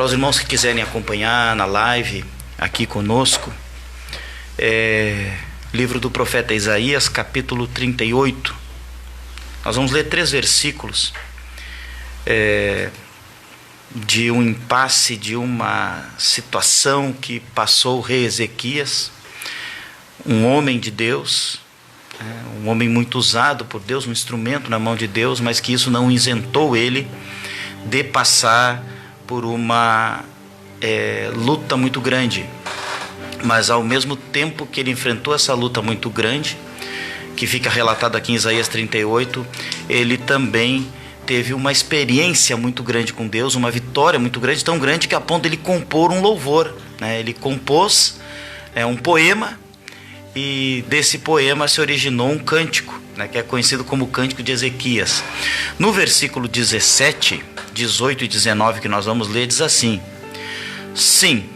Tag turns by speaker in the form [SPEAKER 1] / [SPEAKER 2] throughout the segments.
[SPEAKER 1] Para os irmãos que quiserem acompanhar na live aqui conosco, livro do profeta Isaías, capítulo 38. Nós vamos ler 3 versículos de um impasse, de uma situação que passou o rei Ezequias, um homem de Deus, um homem muito usado por Deus, um instrumento na mão de Deus, mas que isso não isentou ele de passar por uma luta muito grande. Mas ao mesmo tempo que ele enfrentou essa luta muito grande, que fica relatado aqui em Isaías 38, ele também teve uma experiência muito grande com Deus, uma vitória muito grande, tão grande que a ponto de ele compor um louvor, né? Ele compôs um poema, e desse poema se originou um cântico, né, que é conhecido como o Cântico de Ezequias. No versículo 17, 18 e 19 que nós vamos ler, diz assim: Sim,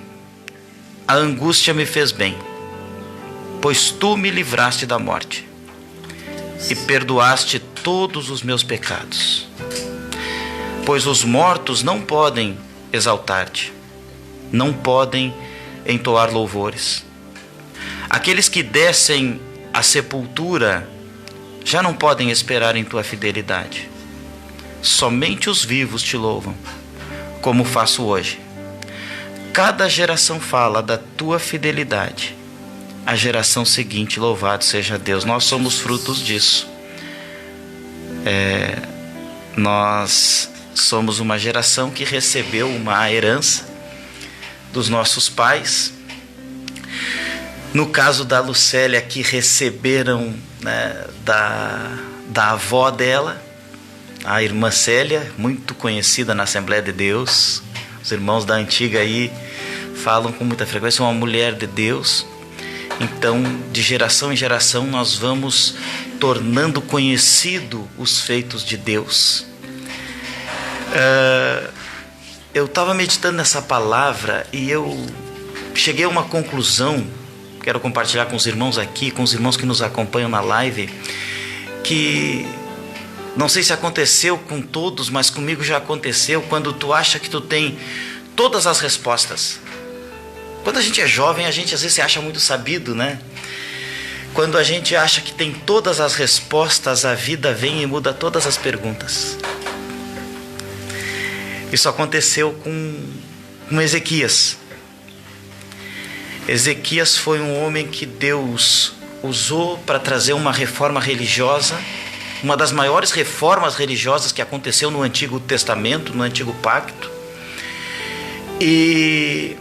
[SPEAKER 1] a angústia me fez bem, pois tu me livraste da morte e perdoaste todos os meus pecados. Pois os mortos não podem exaltar-te, não podem entoar louvores. Aqueles que descem à sepultura já não podem esperar em tua fidelidade. Somente os vivos te louvam, como faço hoje. Cada geração fala da tua fidelidade. A geração seguinte, louvado seja Deus. Nós somos frutos disso. Nós somos uma geração que recebeu uma herança dos nossos pais. No caso da Lucélia, que receberam, né, da avó dela, a irmã Célia, muito conhecida na Assembleia de Deus. Os irmãos da antiga aí falam com muita frequência, uma mulher de Deus. Então, de geração em geração, nós vamos tornando conhecido os feitos de Deus. Eu estava meditando nessa palavra e eu cheguei a uma conclusão. Quero compartilhar com os irmãos aqui, com os irmãos que nos acompanham na live, que não sei se aconteceu com todos, mas comigo já aconteceu, quando tu acha que tu tem todas as respostas. Quando a gente é jovem, a gente às vezes se acha muito sabido, né? Quando a gente acha que tem todas as respostas, a vida vem e muda todas as perguntas. Isso aconteceu com Ezequias. Ezequias foi um homem que Deus usou para trazer uma reforma religiosa, uma das maiores reformas religiosas que aconteceu no Antigo Testamento, no Antigo Pacto. E,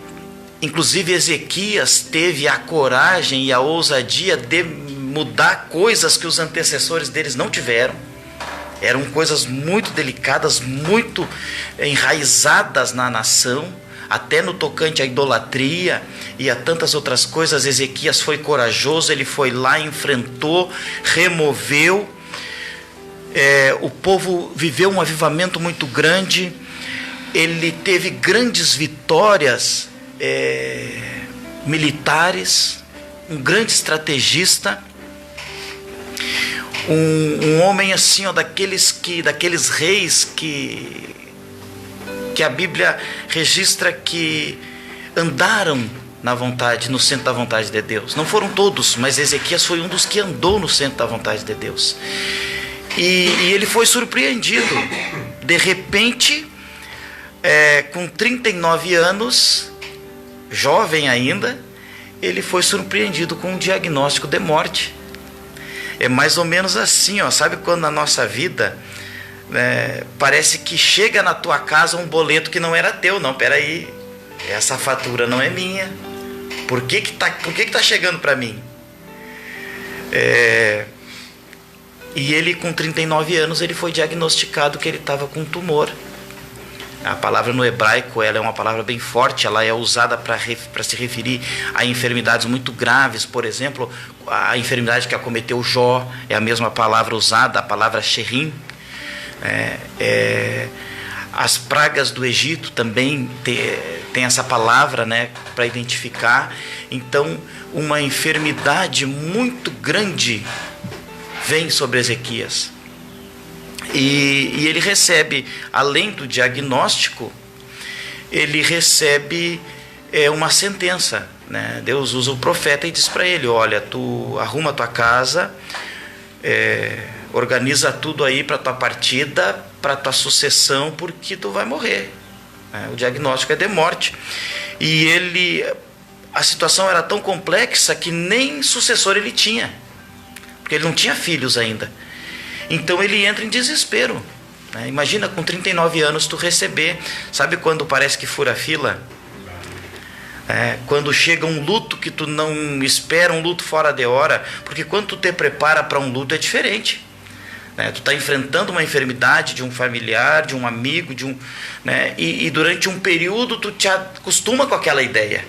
[SPEAKER 1] inclusive, Ezequias teve a coragem e a ousadia de mudar coisas que os antecessores deles não tiveram. Eram coisas muito delicadas, muito enraizadas na nação, até no tocante à idolatria e a tantas outras coisas. Ezequias foi corajoso, ele foi lá, enfrentou, removeu. O povo viveu um avivamento muito grande, ele teve grandes vitórias militares, um grande estrategista, um homem assim, daqueles reis que a Bíblia registra que andaram no centro da vontade de Deus. Não foram todos, mas Ezequias foi um dos que andou no centro da vontade de Deus. E ele foi surpreendido. De repente, com 39 anos, jovem ainda, ele foi surpreendido com um diagnóstico de morte. É mais ou menos assim, sabe quando na nossa vida parece que chega na tua casa um boleto que não era teu? Não, peraí, essa fatura não é minha. Por que tá chegando para mim? E ele, com 39 anos, ele foi diagnosticado que ele estava com um tumor. A palavra no hebraico, ela é uma palavra bem forte, ela é usada para se referir a enfermidades muito graves. Por exemplo, a enfermidade que acometeu Jó, é a mesma palavra usada, a palavra Sherim. As pragas do Egito também tem essa palavra, né, para identificar. Então, uma enfermidade muito grande vem sobre Ezequias. E ele recebe, além do diagnóstico, ele recebe uma sentença, né? Deus usa o profeta e diz para ele: olha, tu arruma a tua casa, organiza tudo aí para tua partida, para tua sucessão, porque tu vai morrer. O diagnóstico é de morte. E a situação era tão complexa que nem sucessor ele tinha, porque ele não tinha filhos ainda. Então ele entra em desespero, né? Imagina, com 39 anos tu receber, sabe quando parece que fura a fila? Quando chega um luto que tu não espera, um luto fora de hora, porque quando tu te prepara para um luto é diferente, né? Tu está enfrentando uma enfermidade de um familiar, de um amigo, né? E durante um período tu te acostuma com aquela ideia.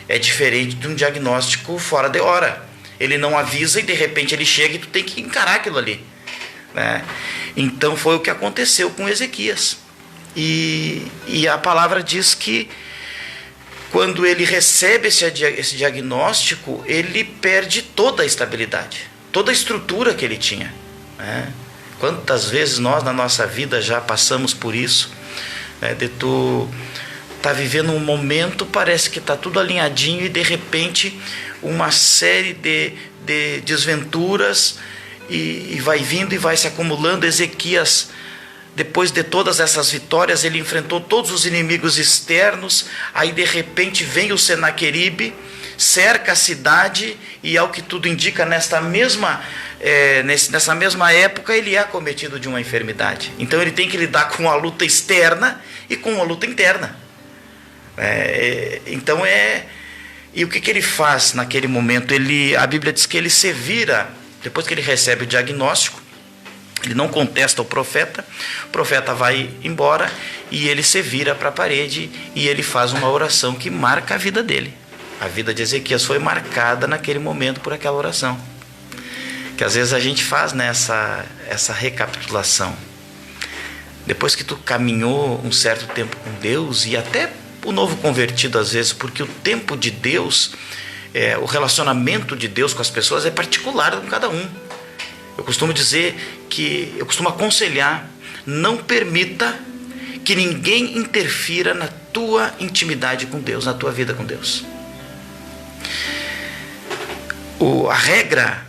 [SPEAKER 1] É diferente de um diagnóstico fora de hora. Ele não avisa e de repente ele chega e tu tem que encarar aquilo ali, né? Então foi o que aconteceu com Ezequias. E a palavra diz que quando ele recebe esse diagnóstico, ele perde toda a estabilidade, toda a estrutura que ele tinha, né? Quantas vezes nós na nossa vida já passamos por isso, né? De tu tá vivendo um momento, parece que está tudo alinhadinho e de repente uma série de desventuras e vai vindo e vai se acumulando. Ezequias, depois de todas essas vitórias, ele enfrentou todos os inimigos externos, aí de repente vem o Senaqueribe, cerca a cidade e, ao que tudo indica, nessa mesma época ele é acometido de uma enfermidade. Então ele tem que lidar com a luta externa e com a luta interna. E o que ele faz naquele momento? A Bíblia diz que ele se vira, depois que ele recebe o diagnóstico, ele não contesta o profeta vai embora e ele se vira para a parede e ele faz uma oração que marca a vida dele. A vida de Ezequias foi marcada naquele momento por aquela oração, que às vezes a gente faz, né, essa recapitulação. Depois que tu caminhou um certo tempo com Deus, e até o novo convertido às vezes, porque o tempo de Deus, o relacionamento de Deus com as pessoas é particular com cada um. Eu costumo aconselhar: não permita que ninguém interfira na tua intimidade com Deus, na tua vida com Deus. A regra,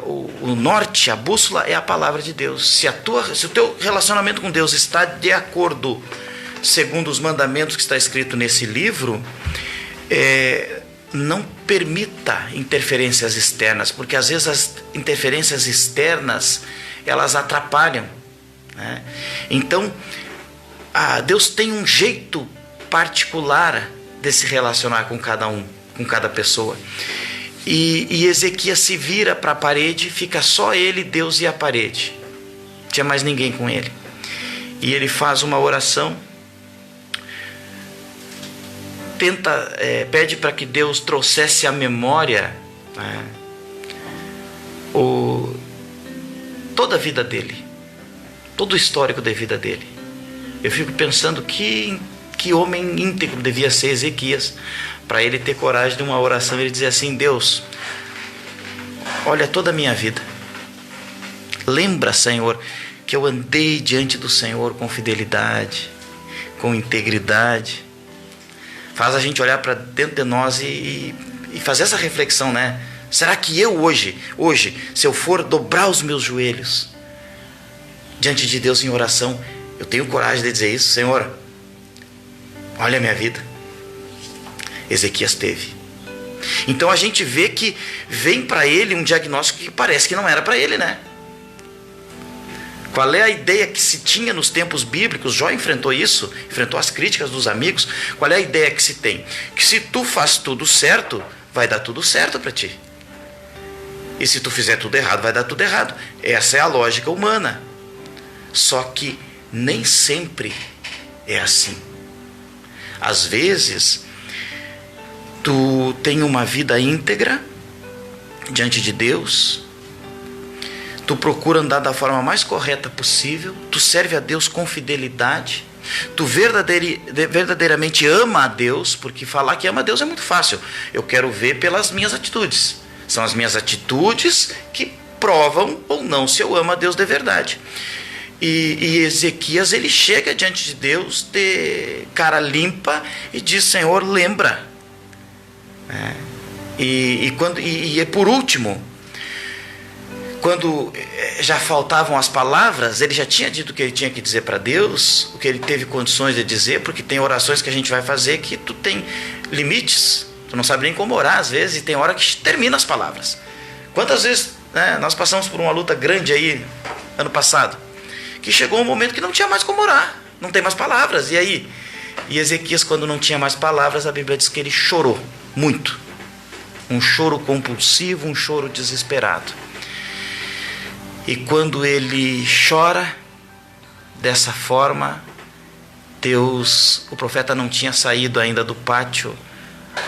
[SPEAKER 1] o norte, a bússola é a palavra de Deus. Se o teu relacionamento com Deus está de acordo segundo os mandamentos que está escrito nesse livro, não permita interferências externas, porque às vezes as interferências externas elas atrapalham, né? Então Deus tem um jeito particular de se relacionar com cada um, com cada pessoa. E Ezequias se vira para a parede, fica só ele, Deus e a parede, não tinha mais ninguém com ele, e ele faz uma oração, pede para que Deus trouxesse à memória, né, toda a vida dele, todo o histórico da vida dele. Eu fico pensando que homem íntegro devia ser Ezequias, para ele ter coragem de uma oração, ele dizer assim: Deus, olha toda a minha vida, lembra, Senhor, que eu andei diante do Senhor com fidelidade, com integridade. Faz a gente olhar para dentro de nós e fazer essa reflexão, né? Será que eu hoje, se eu for dobrar os meus joelhos diante de Deus em oração, eu tenho coragem de dizer isso? Senhor, olha a minha vida. Ezequias teve. Então a gente vê que vem para ele um diagnóstico que parece que não era para ele, né? Qual é a ideia que se tinha nos tempos bíblicos? Jó enfrentou isso, enfrentou as críticas dos amigos. Qual é a ideia que se tem? Que se tu faz tudo certo, vai dar tudo certo para ti. E se tu fizer tudo errado, vai dar tudo errado. Essa é a lógica humana. Só que nem sempre é assim. Às vezes, tu tem uma vida íntegra diante de Deus, tu procura andar da forma mais correta possível, tu serve a Deus com fidelidade, tu verdadeiramente ama a Deus, porque falar que ama a Deus é muito fácil. Eu quero ver pelas minhas atitudes. São as minhas atitudes que provam ou não se eu amo a Deus de verdade. E Ezequias, ele chega diante de Deus de cara limpa e diz: Senhor, lembra. E por último, quando já faltavam as palavras, ele já tinha dito o que ele tinha que dizer para Deus, o que ele teve condições de dizer, porque tem orações que a gente vai fazer que tu tem limites, tu não sabe nem como orar às vezes, e tem hora que termina as palavras. Quantas vezes, né, nós passamos por uma luta grande aí, ano passado, que chegou um momento que não tinha mais como orar, não tem mais palavras, e aí? E Ezequias, quando não tinha mais palavras, a Bíblia diz que ele chorou muito, um choro compulsivo, um choro desesperado. E quando ele chora dessa forma, o profeta não tinha saído ainda do pátio,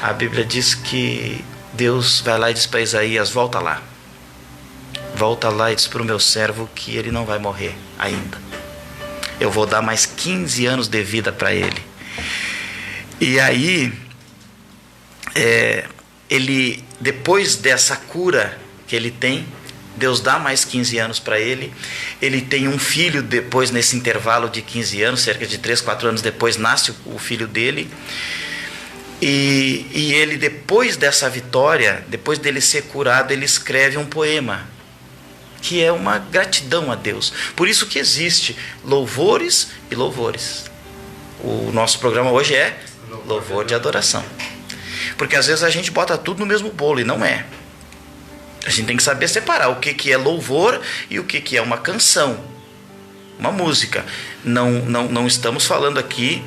[SPEAKER 1] a Bíblia diz que Deus vai lá e diz para Isaías: volta lá e diz para o meu servo que ele não vai morrer ainda, eu vou dar mais 15 anos de vida para ele. E aí, ele, depois dessa cura que ele tem, Deus dá mais 15 anos para ele. Ele tem um filho depois, nesse intervalo de 15 anos, cerca de 3, 4 anos depois, nasce o filho dele. E ele, depois dessa vitória, depois dele ser curado, ele escreve um poema, que é uma gratidão a Deus. Por isso que existe louvores e louvores. O nosso programa hoje é louvor de adoração. Porque às vezes a gente bota tudo no mesmo bolo, e não é. A gente tem que saber separar o que é louvor e o que é uma canção, uma música. Não estamos falando aqui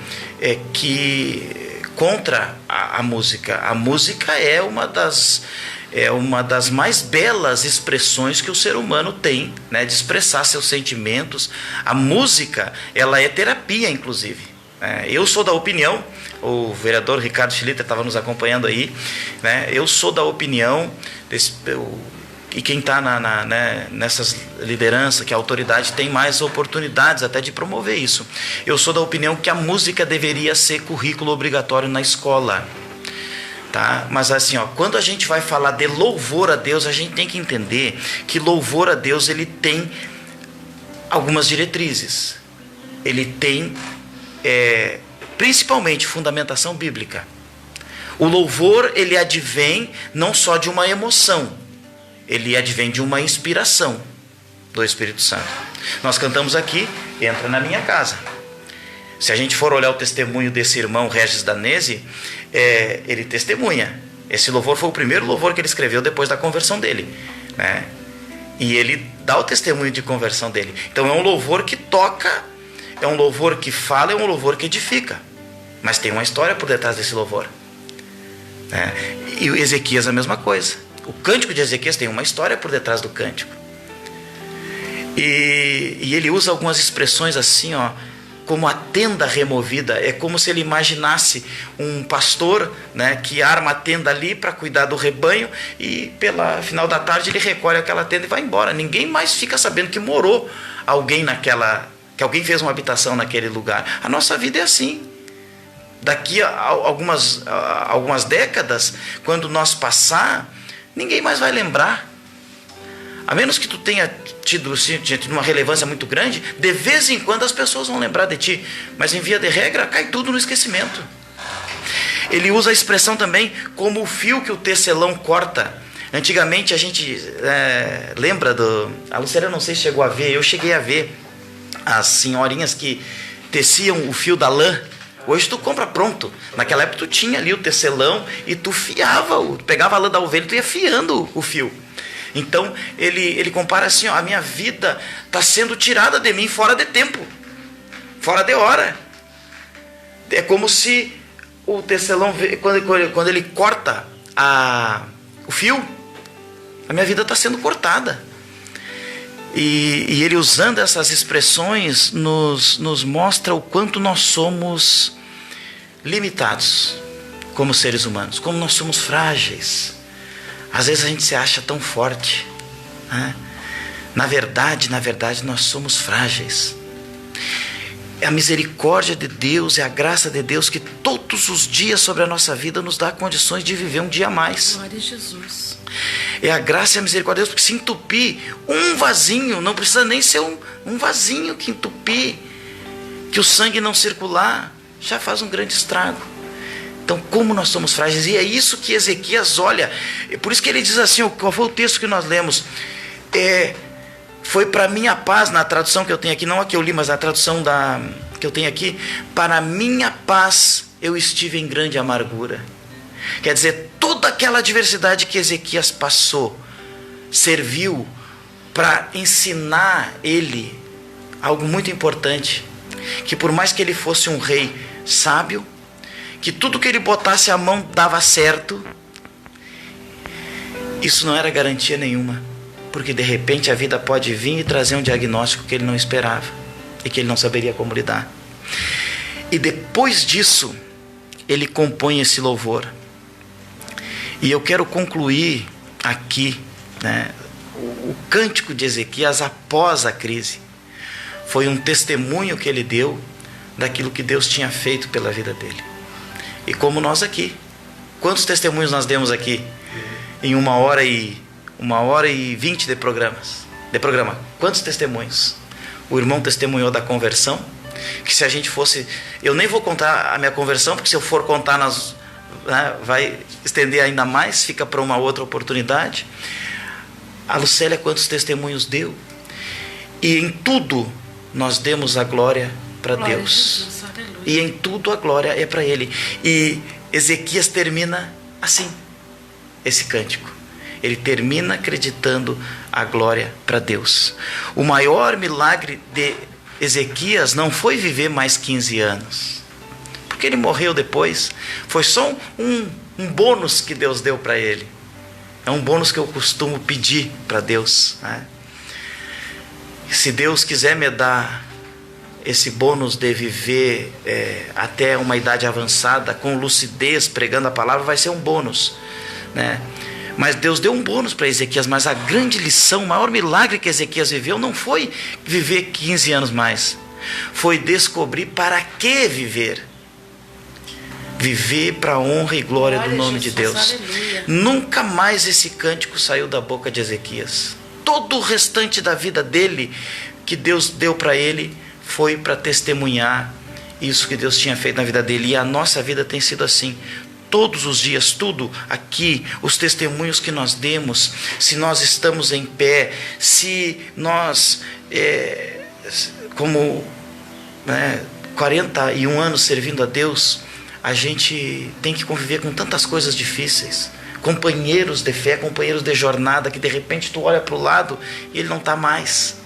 [SPEAKER 1] que contra a música. A música é uma das mais belas expressões que o ser humano tem, né, de expressar seus sentimentos. A música, ela é terapia, inclusive. Eu sou da opinião, o vereador Ricardo Schlitter estava nos acompanhando aí, né, eu sou da opinião, e quem está nessas lideranças, que a autoridade tem mais oportunidades até de promover isso. Eu sou da opinião que a música deveria ser currículo obrigatório na escola. Tá? Mas assim, quando a gente vai falar de louvor a Deus, a gente tem que entender que louvor a Deus, ele tem algumas diretrizes. Ele tem principalmente fundamentação bíblica. O louvor, ele advém não só de uma emoção, ele advém de uma inspiração do Espírito Santo. Nós cantamos aqui, entra na minha casa. Se a gente for olhar o testemunho desse irmão Regis Danese, ele testemunha. Esse louvor foi o primeiro louvor que ele escreveu depois da conversão dele, né? E ele dá o testemunho de conversão dele. Então é um louvor que toca, é um louvor que fala, é um louvor que edifica. Mas tem uma história por detrás desse louvor, né? E o Ezequias a mesma coisa. O cântico de Ezequias tem uma história por detrás do cântico. E ele usa algumas expressões assim, como a tenda removida. É como se ele imaginasse um pastor, né, que arma a tenda ali para cuidar do rebanho, e pela final da tarde ele recolhe aquela tenda e vai embora. Ninguém mais fica sabendo que morou alguém que alguém fez uma habitação naquele lugar. A nossa vida é assim. Daqui a algumas décadas, quando nós passar, ninguém mais vai lembrar. A menos que tu tenha tido uma relevância muito grande, de vez em quando as pessoas vão lembrar de ti, mas em via de regra cai tudo no esquecimento. Ele usa a expressão também como o fio que o tecelão corta. Antigamente a gente lembra a Lucélia, não sei se chegou a ver, eu cheguei a ver as senhorinhas que teciam o fio da lã. Hoje tu compra pronto. Naquela época tu tinha ali o tecelão e tu fiava, tu pegava a lã da ovelha e tu ia fiando o fio. Então ele compara assim, a minha vida está sendo tirada de mim fora de tempo, fora de hora. É como se o tecelão, quando ele corta o fio, a minha vida está sendo cortada. E ele, usando essas expressões, nos mostra o quanto nós somos limitados como seres humanos, como nós somos frágeis. Às vezes a gente se acha tão forte, né? Na verdade, nós somos frágeis. é a misericórdia de Deus, é a graça de Deus que todos os dias sobre a nossa vida nos dá condições de viver um dia a mais.
[SPEAKER 2] Glória a Jesus.
[SPEAKER 1] É a graça e a misericórdia de Deus, porque se entupir um vasinho, não precisa nem ser um vasinho que entupir, que o sangue não circular, já faz um grande estrago. Então, como nós somos frágeis, e é isso que Ezequias olha, é por isso que ele diz assim, qual foi o texto que nós lemos? Foi para minha paz, na tradução que eu tenho aqui, não a que eu li, mas a tradução que eu tenho aqui, para minha paz eu estive em grande amargura. Quer dizer, toda aquela adversidade que Ezequias passou, serviu para ensinar ele algo muito importante, que por mais que ele fosse um rei sábio, que tudo que ele botasse a mão dava certo, isso não era garantia nenhuma, porque de repente a vida pode vir e trazer um diagnóstico que ele não esperava e que ele não saberia como lidar. E depois disso, ele compõe esse louvor. E eu quero concluir aqui, né, o cântico de Ezequias após a crise. Foi um testemunho que ele deu daquilo que Deus tinha feito pela vida dele. E como nós aqui, quantos testemunhos nós demos aqui em 1h20 de programa? Quantos testemunhos? O irmão testemunhou da conversão, que se a gente fosse... Eu nem vou contar a minha conversão, porque se eu for contar, vai estender ainda mais, fica para uma outra oportunidade. A Lucélia, quantos testemunhos deu? E em tudo nós demos a glória para Deus. Jesus, e em tudo a glória é para Ele. E Ezequias termina assim, esse cântico. Ele termina acreditando a glória para Deus. O maior milagre de Ezequias não foi viver mais 15 anos. Porque ele morreu depois. Foi só um bônus que Deus deu para ele. É um bônus que eu costumo pedir para Deus, né? Se Deus quiser me dar esse bônus de viver até uma idade avançada, com lucidez, pregando a palavra, vai ser um bônus, né? Mas Deus deu um bônus para Ezequias, mas a grande lição, o maior milagre que Ezequias viveu não foi viver 15 anos mais, foi descobrir para que viver. Viver para a honra e glória do nome de Deus. Aleluia. Nunca mais esse cântico saiu da boca de Ezequias. Todo o restante da vida dele, que Deus deu para ele, foi para testemunhar isso que Deus tinha feito na vida dele. E a nossa vida tem sido assim. Todos os dias, tudo aqui, os testemunhos que nós demos, se nós estamos em pé, se nós, como 41 anos servindo a Deus, a gente tem que conviver com tantas coisas difíceis. Companheiros de fé, companheiros de jornada, que de repente tu olha para o lado e ele não está mais.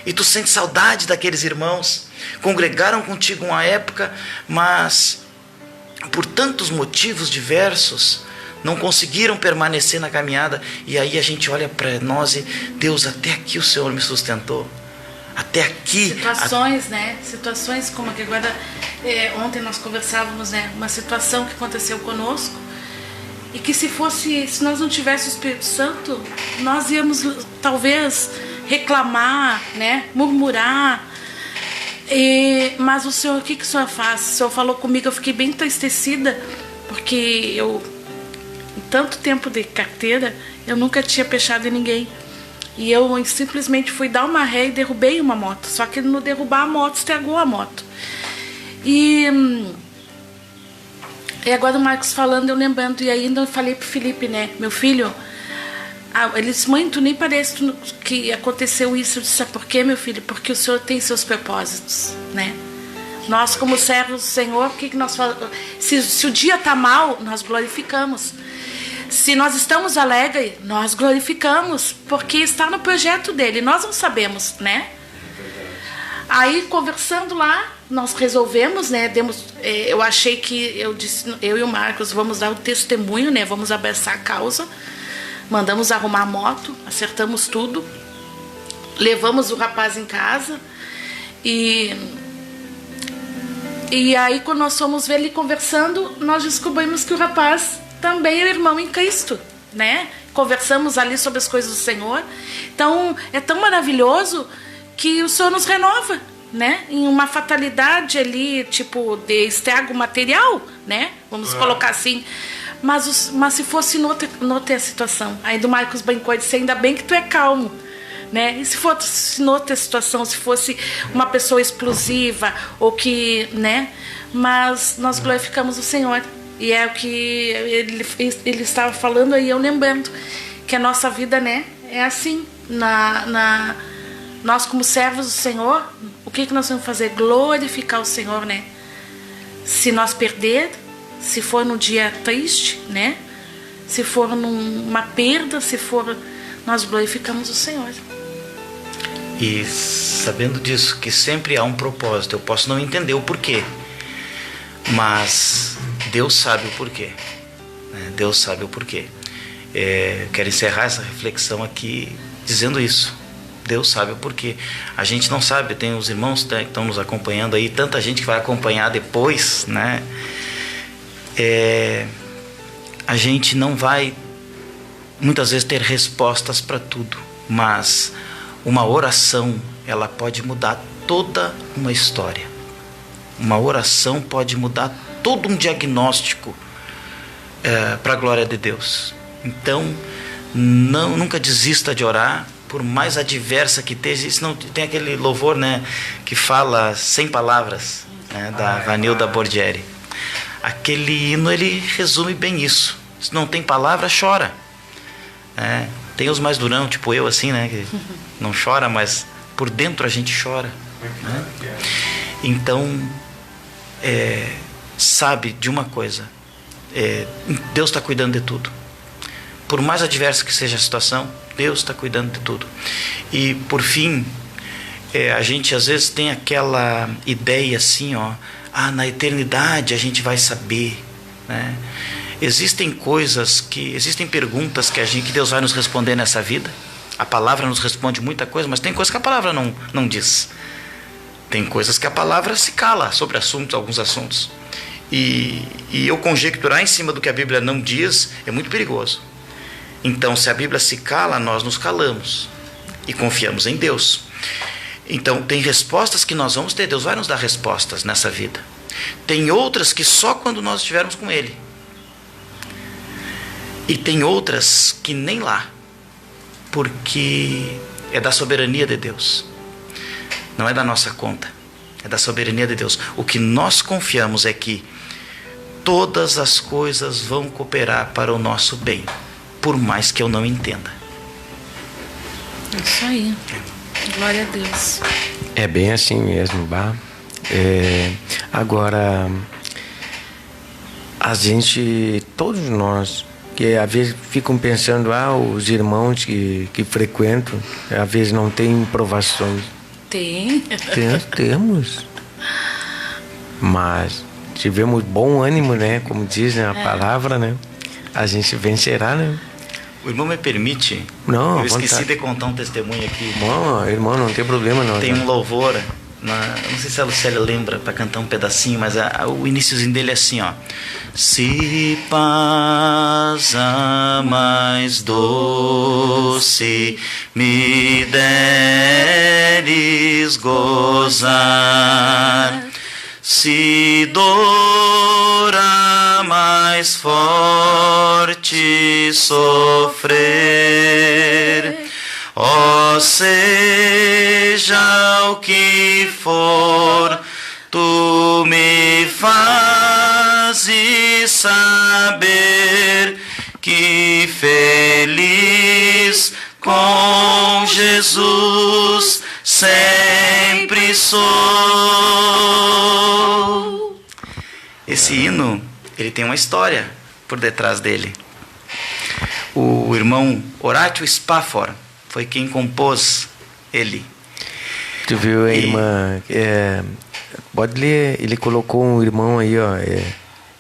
[SPEAKER 1] E tu sente saudade daqueles irmãos. Congregaram contigo uma época, mas por tantos motivos diversos, não conseguiram permanecer na caminhada. E aí a gente olha para nós e, Deus, até aqui o Senhor me sustentou. Até aqui.
[SPEAKER 2] Situações, né? Situações como que agora, ontem nós conversávamos, né? Uma situação que aconteceu conosco. E que se nós não tivéssemos o Espírito Santo, nós íamos talvez reclamar, né? Murmurar. Mas o Senhor, o que o Senhor faz? O Senhor falou comigo, eu fiquei bem entristecida, porque em tanto tempo de carteira, eu nunca tinha pechado em ninguém. E eu simplesmente fui dar uma ré e derrubei uma moto. Só que no derrubar a moto, estragou a moto. E agora o Marcos falando, eu lembrando, e ainda eu falei pro Felipe, né? Meu filho, ele disse, mãe, tu nem parece que aconteceu isso. Eu disse, sabe por quê, meu filho? Porque o Senhor tem seus propósitos, né? Nós, como servos do Senhor, o que nós falamos? Se o dia está mal, nós glorificamos. Se nós estamos alegres, nós glorificamos, porque está no projeto dele. Nós não sabemos, né? Aí, conversando lá, nós resolvemos, né? Eu achei que, eu e o Marcos vamos dar o testemunho, né? Vamos abraçar a causa. Mandamos arrumar a moto, acertamos tudo. Levamos o rapaz em casa. E aí, quando nós fomos ver ele conversando, nós descobrimos que o rapaz também é irmão em Cristo, né? Conversamos ali sobre as coisas do Senhor. Então, é tão maravilhoso que o Senhor nos renova, né? Em uma fatalidade ali, tipo, de estrago material, né? Vamos colocar assim. Mas se fosse noutra situação, aí do Marcos Bancor disse, ainda bem que tu é calmo, né? E se fosse noutra situação, se fosse uma pessoa explosiva, ou que, né? Mas nós glorificamos o Senhor. E é o que ele estava falando aí, eu lembrando, que a nossa vida, né? É assim, nós como servos do Senhor, o que nós vamos fazer? Glorificar o Senhor, né? Se nós perder, se for num dia triste, né? Se for numa perda, nós glorificamos o Senhor.
[SPEAKER 1] E sabendo disso, que sempre há um propósito, eu posso não entender o porquê, mas Deus sabe o porquê, né? Deus sabe o porquê. Quero encerrar essa reflexão aqui dizendo isso. Deus sabe o porquê. A gente não sabe, tem os irmãos que estão nos acompanhando aí, tanta gente que vai acompanhar depois, né? A gente não vai muitas vezes ter respostas para tudo, mas uma oração, ela pode mudar toda uma história. Uma oração pode mudar todo um diagnóstico para a glória de Deus. Então, nunca desista de orar, por mais adversa que esteja. Isso não tem aquele louvor, né, que fala sem palavras, né, da Vanilda Bordieri. Aquele hino, ele resume bem isso. Se não tem palavra, chora. Tem os mais durão, tipo eu, assim, né, que não chora, mas por dentro a gente chora, né? Então, sabe de uma coisa, Deus está cuidando de tudo. Por mais adversa que seja a situação, Deus está cuidando de tudo. E por fim, a gente às vezes tem aquela ideia assim, na eternidade a gente vai saber, né? Existem perguntas que Deus vai nos responder nessa vida. A palavra nos responde muita coisa, mas tem coisas que a palavra não diz. Tem coisas que a palavra se cala sobre alguns assuntos. E eu conjecturar em cima do que a Bíblia não diz é muito perigoso. Então, se a Bíblia se cala, nós nos calamos e confiamos em Deus. Então, tem respostas que nós vamos ter, Deus vai nos dar respostas nessa vida. Tem outras que só quando nós estivermos com Ele. E tem outras que nem lá, porque é da soberania de Deus. Não é da nossa conta, é da soberania de Deus. O que nós confiamos é que todas as coisas vão cooperar para o nosso bem, por mais que eu não entenda.
[SPEAKER 2] Isso aí. Glória a Deus.
[SPEAKER 3] É bem assim mesmo, bah. Agora, a gente, todos nós, que às vezes ficam pensando, os irmãos que frequentam, às vezes não tem provações. Temos. Mas tivemos bom ânimo, né? Como diz, né, a palavra, né? A gente vencerá, né?
[SPEAKER 1] O irmão me permite?
[SPEAKER 3] Não,
[SPEAKER 1] eu esqueci de contar um testemunho aqui.
[SPEAKER 3] Não, irmão, não tem problema não.
[SPEAKER 1] Tem um louvor, não sei se a Lucélia lembra para cantar um pedacinho, mas o iniciozinho dele é assim, Se paz a mais doce me deres gozar, se dor a mais forte sofrer, seja o que for, tu me fazes saber que feliz com Jesus sempre sou. Esse hino, ele tem uma história por detrás dele. O irmão Horácio Spafford foi quem compôs ele.
[SPEAKER 3] Tu viu, irmã? Pode ler, ele colocou um irmão aí,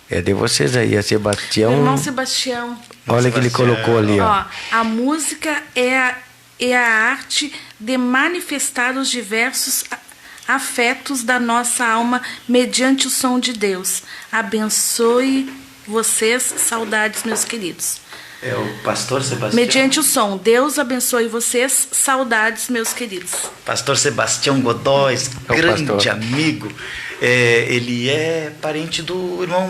[SPEAKER 3] é de vocês aí, é Sebastião.
[SPEAKER 2] Irmão Sebastião.
[SPEAKER 3] Olha que ele colocou ali,
[SPEAKER 2] a música é a arte de manifestar os diversos afetos da nossa alma mediante o som de Deus. Abençoe vocês, saudades, meus queridos.
[SPEAKER 1] É o pastor Sebastião.
[SPEAKER 2] Mediante o som. Deus abençoe vocês. Saudades, meus queridos.
[SPEAKER 1] Pastor Sebastião Godóis,
[SPEAKER 3] É o
[SPEAKER 1] grande
[SPEAKER 3] pastor.
[SPEAKER 1] amigo. Ele é parente do irmão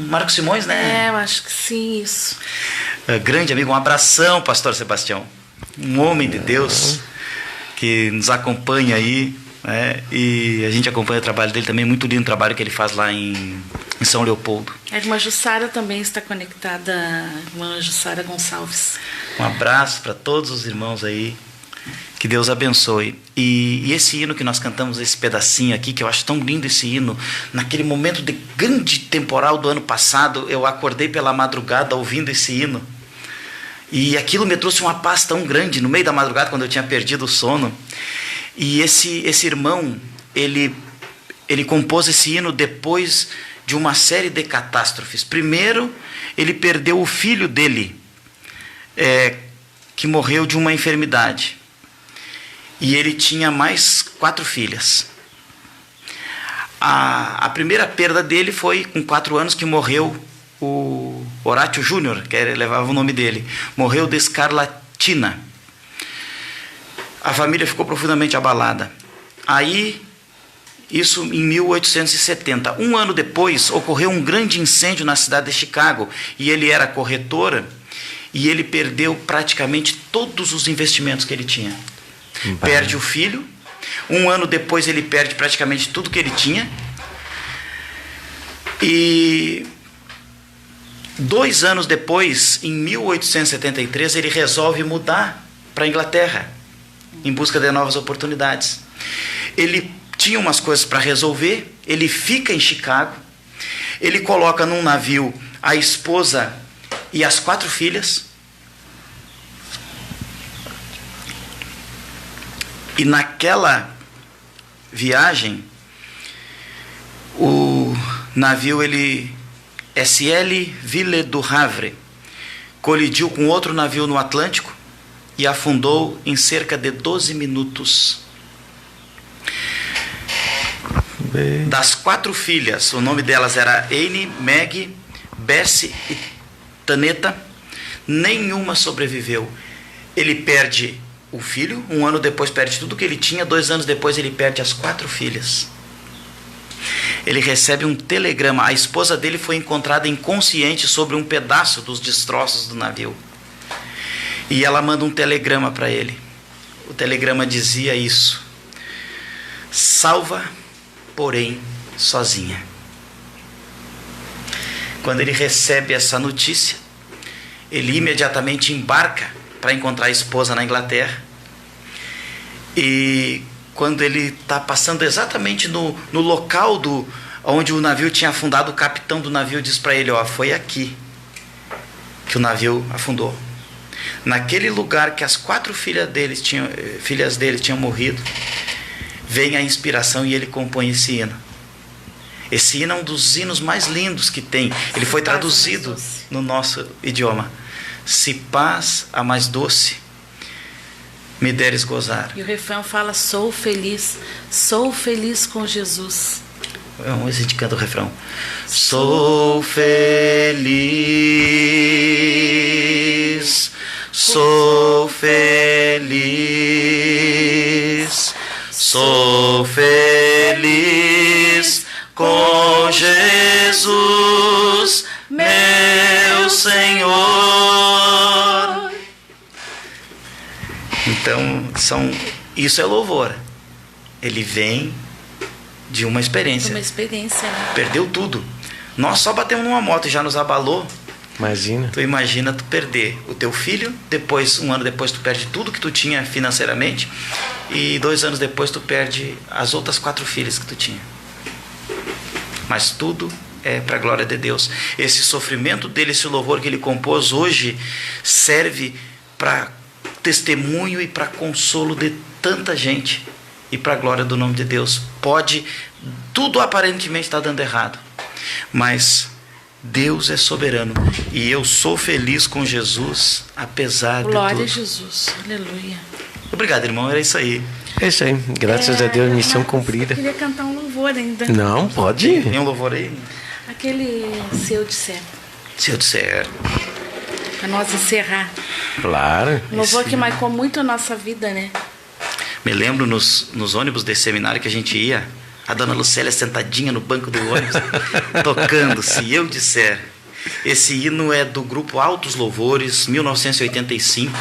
[SPEAKER 1] Marcos Simões, né?
[SPEAKER 2] Eu acho que sim, isso.
[SPEAKER 1] Grande amigo, um abração, pastor Sebastião. Um homem de Deus que nos acompanha aí, né? E a gente acompanha o trabalho dele também, muito lindo o trabalho que ele faz lá em São Leopoldo.
[SPEAKER 2] A irmã Jussara também está conectada, a irmã Jussara Gonçalves.
[SPEAKER 1] Um abraço para todos os irmãos aí, que Deus abençoe. E esse hino que nós cantamos, esse pedacinho aqui, que eu acho tão lindo esse hino, naquele momento de grande temporal do ano passado, eu acordei pela madrugada ouvindo esse hino, e aquilo me trouxe uma paz tão grande, no meio da madrugada, quando eu tinha perdido o sono. E esse irmão, ele compôs esse hino depois de uma série de catástrofes. Primeiro, ele perdeu o filho dele, que morreu de uma enfermidade. E ele tinha mais 4 filhas. A primeira perda dele foi com 4 anos, que morreu o Horácio Júnior, que levava o nome dele. Morreu de escarlatina. A família ficou profundamente abalada. Aí, isso em 1870. Um ano depois, ocorreu um grande incêndio na cidade de Chicago. E ele era corretor, e ele perdeu praticamente todos os investimentos que ele tinha. Perde o filho. Um ano depois, ele perde praticamente tudo que ele tinha. E 2 anos depois, em 1873, ele resolve mudar para a Inglaterra, em busca de novas oportunidades. Ele tinha umas coisas para resolver, ele fica em Chicago, ele coloca num navio a esposa e as 4 filhas, e naquela viagem, o navio, SL Ville du Havre, colidiu com outro navio no Atlântico e afundou em cerca de 12 minutos. Das 4 filhas, o nome delas era Anne, Meg, Bessie e Taneta, nenhuma sobreviveu. Ele perde o filho, 1 ano depois perde tudo que ele tinha, 2 anos depois ele perde as 4 filhas. Ele recebe um telegrama. A esposa dele foi encontrada inconsciente sobre um pedaço dos destroços do navio. E ela manda um telegrama para ele. O telegrama dizia isso: salva, porém sozinha. Quando ele recebe essa notícia, ele imediatamente embarca para encontrar a esposa na Inglaterra. E quando ele está passando exatamente no local onde o navio tinha afundado, o capitão do navio diz para ele: foi aqui que o navio afundou. Naquele lugar que as 4 filhas dele tinham morrido, vem a inspiração e ele compõe esse hino. Esse hino é um dos hinos mais lindos que tem. Ele foi traduzido no nosso idioma. Se paz a mais doce me deres gozar.
[SPEAKER 2] E o refrão fala: sou feliz com Jesus.
[SPEAKER 1] Vamos ver se a gente canta o refrão. Sou feliz, sou feliz, sou feliz com Jesus, meu Senhor. Então, isso é louvor. Ele vem de uma experiência.
[SPEAKER 2] Uma experiência, né?
[SPEAKER 1] Perdeu tudo. Nós só batemos numa moto e já nos abalou.
[SPEAKER 3] Imagina.
[SPEAKER 1] Tu imagina tu perder o teu filho, depois, 1 ano depois, tu perde tudo que tu tinha financeiramente, e 2 anos depois tu perde as outras 4 filhas que tu tinha. Mas tudo é para a glória de Deus. Esse sofrimento dele, esse louvor que ele compôs hoje, serve para testemunho e para consolo de tanta gente, e para a glória do nome de Deus. Tudo aparentemente está dando errado, mas Deus é soberano, e eu sou feliz com Jesus, apesar de tudo.
[SPEAKER 2] Glória a Jesus, aleluia.
[SPEAKER 1] Obrigado, irmão, era isso aí.
[SPEAKER 3] É isso aí, graças a Deus, missão cumprida.
[SPEAKER 2] Eu queria cantar um louvor ainda.
[SPEAKER 3] Não, pode ir.
[SPEAKER 1] Tem um louvor aí?
[SPEAKER 2] Aquele Se Eu Disser.
[SPEAKER 1] Se eu disser.
[SPEAKER 2] para nós encerrar.
[SPEAKER 3] Claro.
[SPEAKER 2] Um louvor que marcou muito a nossa vida, né?
[SPEAKER 1] Me lembro nos ônibus desse seminário que a gente ia, a dona Lucélia sentadinha no banco do ônibus, tocando Se Eu Disser. Esse hino é do grupo Altos Louvores, 1985.